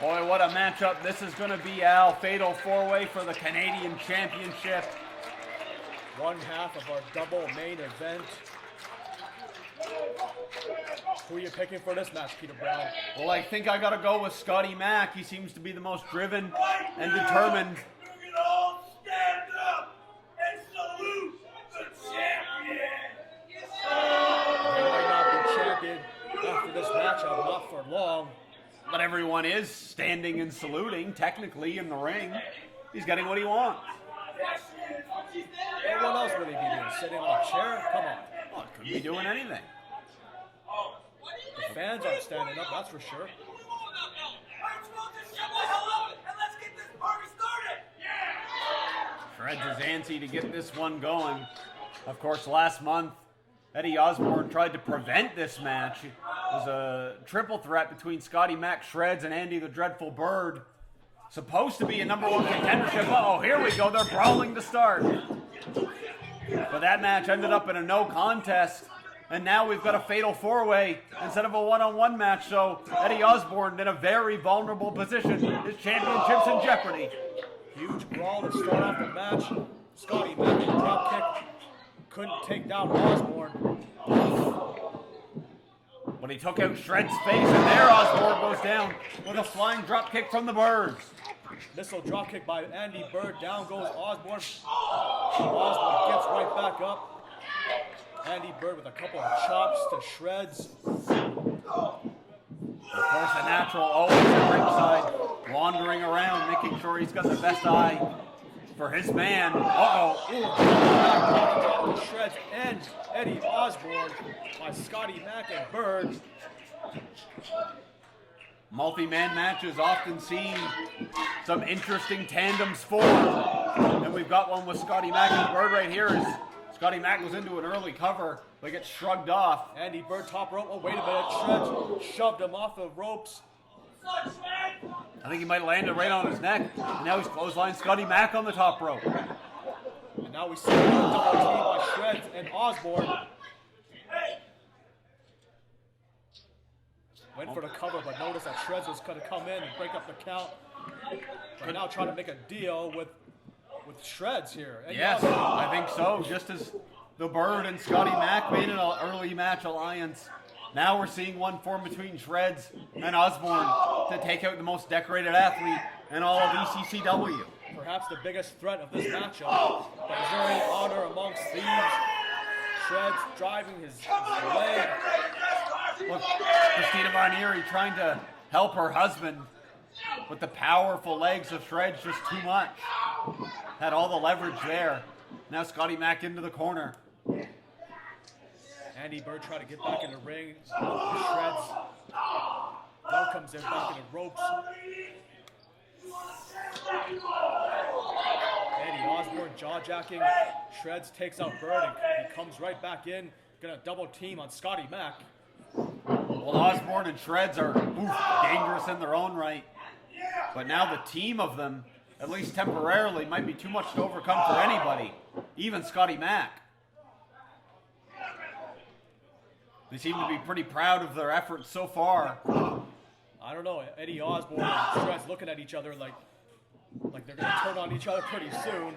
Boy, what a matchup. This is going to be, Al. Fatal four-way for the Canadian Championship. One half of our double main event. Who are you picking for this match, Peter Brown? Well, I think I got to go with Scotty Mack. He seems to be the most driven and determined. You can all stand up and salute the champion. He might not be champion after this matchup, not for long. But everyone is standing and saluting, technically, in the ring. He's getting what he wants. What else would he be doing? Sitting on a chair? Come on. Well, could be doing anything. The fans aren't standing up, that's for sure. Shreds is antsy to get this one going. Of course, last month, Eddie Osborne tried to prevent this match. It was a triple threat between Scotty Mack, Shreds, and Andy the Dreadful Bird. Supposed to be a number one contendership. Uh-oh, here we go. They're brawling to start. But that match ended up in a no contest. And now we've got a fatal four-way instead of a one-on-one match. So Eddie Osborne in a very vulnerable position. His championship's in jeopardy. Huge brawl to start off the match. Scotty Mack with a drop kick. Couldn't take down Osborne. But he took out Shred's face, and there Osborne goes down with a flying drop kick from the Birds. Missile drop kick by Andy Bird. Down goes Osborne. Osborne gets right back up. Andy Bird with a couple of chops to Shreds. Of course, the natural always at ringside, wandering around, making sure he's got the best eye for his man. Uh-oh. Drop to Shreds and Eddie Osborne by Scotty Mack and Bird. Multi-man matches often see some interesting tandems form. And we've got one with Scotty Mack and Bird right here. As Scotty Mack goes into an early cover, but gets shrugged off. Andy Bird top rope. Oh, wait a minute. Shreds shoved him off the ropes. I think he might have landed right on his neck. And now he's clotheslined Scotty Mack on the top rope. And now we see a double team by Shreds and Osborne. Went for the cover, but noticed that Shreds was going to come in and break up the count. But now trying to make a deal with Shreds here. And Yes, I think so. Just as the Bird and Scotty Mack made an early match alliance, now we're seeing one form between Shreds and Osborne to take out the most decorated athlete in all of ECCW. Perhaps the biggest threat of this matchup. But is there any honor amongst thieves? Shreds driving his leg. Look, Christina Von Eerie trying to help her husband, but the powerful legs of Shreds just too much. Had all the leverage there. Now Scotty Mack into the corner. Andy Bird trying to get back in the ring. Shreds. Bell comes in back in the ropes. Eddie Osborne jaw-jacking. Shreds takes out Bird and he comes right back in. Gonna double team on Scotty Mack. Well, Osborne and Shreds are dangerous in their own right. But now the team of them, at least temporarily, might be too much to overcome for anybody, even Scotty Mack. They seem to be pretty proud of their efforts so far. I don't know, Eddie Osborne and Shreds looking at each other like they're going to turn on each other pretty soon.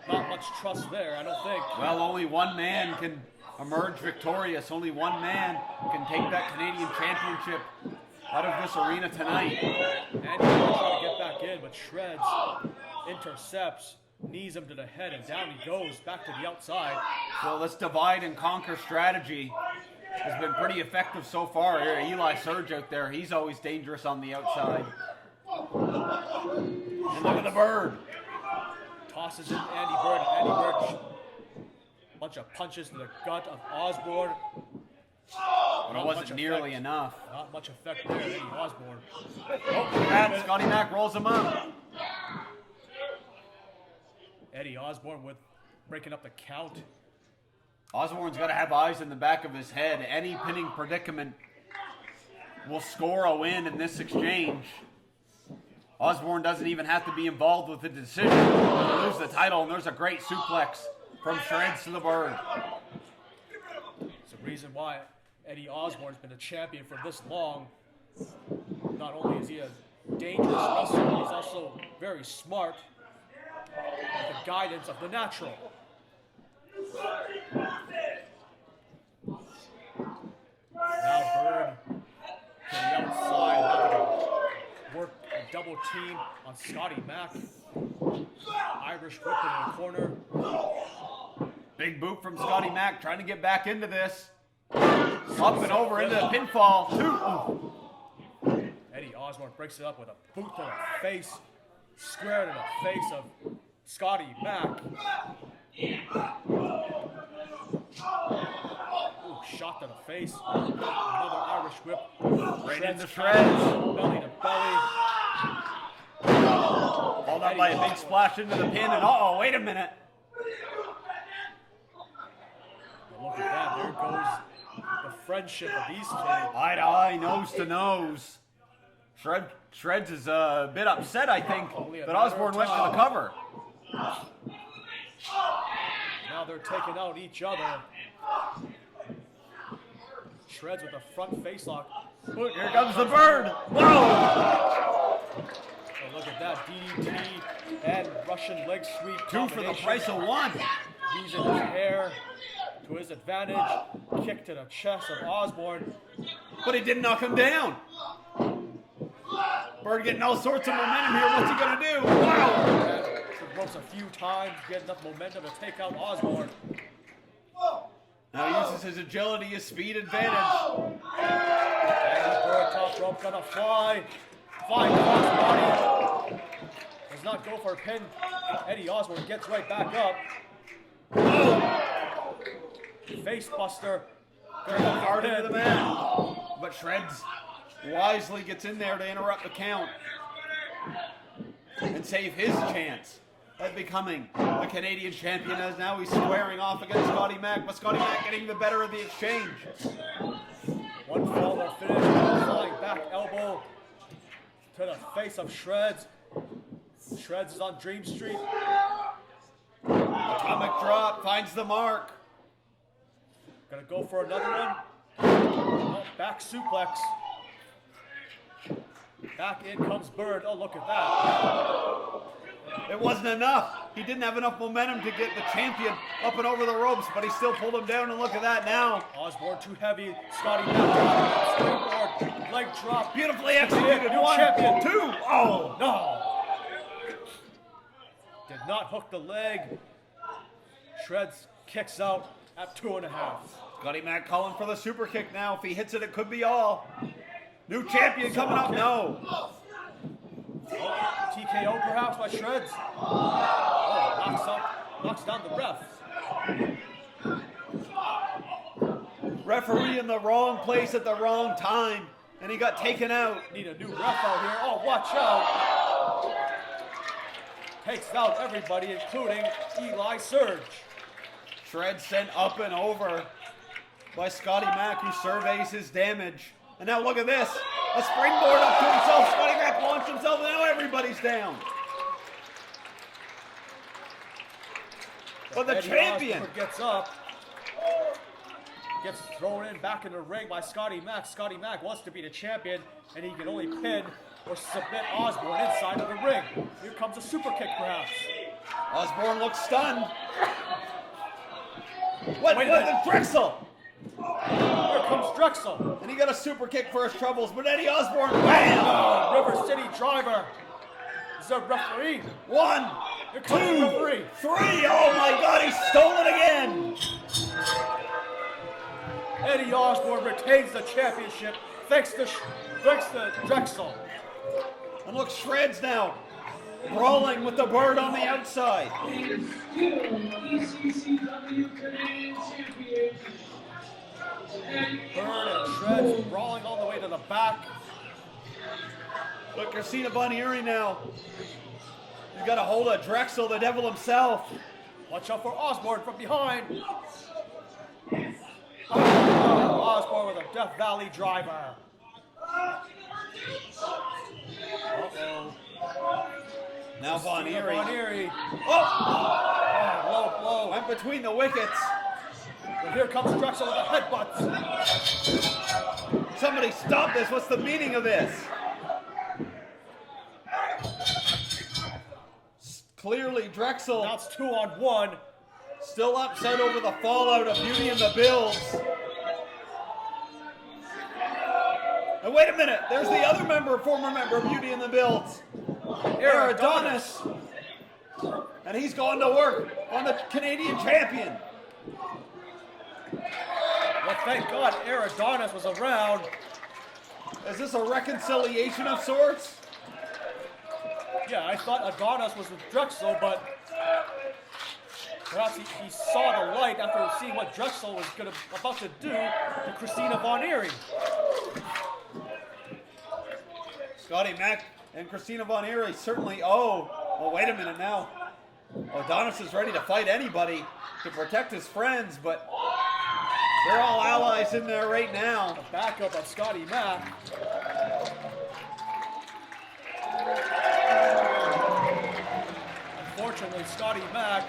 Not much trust there, I don't think. Well, only one man can emerge victorious. Only one man can take that Canadian Championship out of this arena tonight. Andy trying to get back in, but Shreds intercepts, knees him to the head, and down he goes, back to the outside. So this divide and conquer strategy has been pretty effective so far. Here, Eli Surge out there, he's always dangerous on the outside. And look at the Bird. Tosses in Andy Bird, and Andy Bird, bunch of punches to the gut of Osborne. But it wasn't nearly enough. Not much effect there, Eddie Osborne. Oh, and Scotty Mack rolls him up. Eddie Osborne with breaking up the count. Osborne's got to have eyes in the back of his head. Any pinning predicament will score a win in this exchange. Osborne doesn't even have to be involved with the decision to lose the title, and there's a great suplex from Shreds to the Bird. It's the reason why Eddie Osborne's been a champion for this long. Not only is he a dangerous wrestler, but he's also very smart with the guidance of the natural. Now Bird to the outside, having to work a double team on Scotty Mack. Irish whip in the corner. Big boot from Scotty Mack trying to get back into this. Up and over into the pinfall. Two. Eddie Osborne breaks it up with a boot to the face, square to the face of Scotty Mack. Ooh, shot to the face. Another Irish whip. Right into shreds. Belly to belly. Followed up by a big splash into the pin. And uh-oh, wait a minute. Look at that. There goes the friendship of these two. Eye to eye, nose to nose. Shreds is a bit upset, I think, that Osborne went for the cover. Now they're taking out each other. Shreds with a front face lock. Here comes the Bird. Whoa! Oh, look at that. DDT and Russian leg sweep. Two for the price of one. Using his hair to his advantage. Kick to the chest of Osborne. But he didn't knock him down. Bird getting all sorts of momentum here. What's he going to do? Wow! The ropes a few times, get enough momentum to take out Osborne. Now he uses his agility, his speed advantage. And Bird top rope gonna fly. Flying across the body. Does not go for a pin. Eddie Osborne gets right back up. Face buster. Hard into the mat. But Shreds wisely gets in there to interrupt the count and save his chance at becoming the Canadian champion, as now he's squaring off against Scotty Mack, but Scotty Mack getting the better of the exchange. One fall will finish. Flying back elbow to the face of Shreds. Shreds is on Dream Street. Atomic drop finds the mark. Gonna go for another one. Oh, back suplex. Back in comes Bird. Oh, look at that. It wasn't enough. He didn't have enough momentum to get the champion up and over the ropes, but he still pulled him down, and look at that now. Osborne too heavy. Scotty Mack springboard. Leg drop. Beautifully executed. New One, champion. two. Oh, No. Did not hook the leg. Shreds kicks out at 2.5. Scotty Mack calling for the super kick now. If he hits it, it could be all. New champion coming up. No. TKO perhaps by Shreds. Oh, knocks down the ref. Referee in the wrong place at the wrong time, and he got taken out. Need a new ref out here. Oh, watch out. Takes out everybody, including Eli Surge. Shred sent up and over by Scotty Mack, who surveys his damage. And now look at this. A springboard up to himself. Scotty Mack launched himself, and now everybody's down. But the Eddie champion Osborne gets up. Gets thrown in back in the ring by Scotty Mack. Scotty Mack wants to be the champion, and he can only pin or submit Osborne inside of the ring. Here comes a super kick, perhaps. Osborne looks stunned. What? Wait a What? minute. The Drexel! Here comes Drexel. And he got a super kick for his troubles, but Eddie Osborne, wham! River City Driver. Is there a referee? One, Here comes the referee. 3. Oh my God, he stole it again! Eddie Osborne retains the championship thanks to Drexel. And look, Shreds now brawling with the Bird on the outside. Bird and Shreds brawling all the way to the back. Look, Christina Bonieri now. He's got a hold of Drexel, the devil himself. Watch out for Osborne from behind. Osborne with a Death Valley driver. Uh-oh. Now Bonieri. Bonieri. Oh! Low blow. Went between the wickets. And here comes Drexel with a headbutt. Somebody stop this. What's the meaning of this? Clearly, Drexel Now it's 2-on-1. still upset over the fallout of Beauty and the Builds. And wait a minute, there's the other former member of Beauty and the Builds, Adonis. And he's gone to work on the Canadian champion. Well, thank God Adonis was around. Is this a reconciliation of sorts? Yeah, I thought Adonis was with Drexel, but perhaps he saw the light after seeing what Drexel was about to do to Christina Von Eerie. Scotty Mack and Christina Von Eerie certainly well, wait a minute now. Adonis is ready to fight anybody to protect his friends, but they're all allies in there right now. The backup of Scotty Mack. Unfortunately, Scotty Mack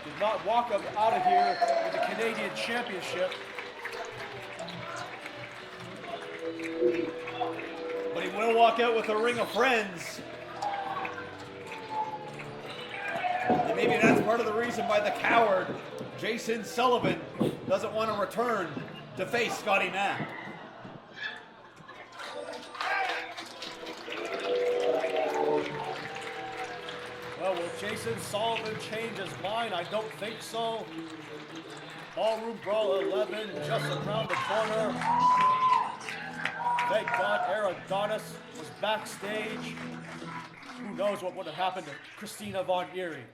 did not walk out of here with the Canadian Championship. But he will walk out with a ring of friends. And maybe that's part of the reason why the coward, Jason Sullivan, doesn't want to return to face Scotty Mack. Well, will Jason Sullivan change his mind? I don't think so. Ballroom Brawl 11 just around the corner. Thank God Adonis was backstage. Who knows what would have happened to Christina Von Eerie.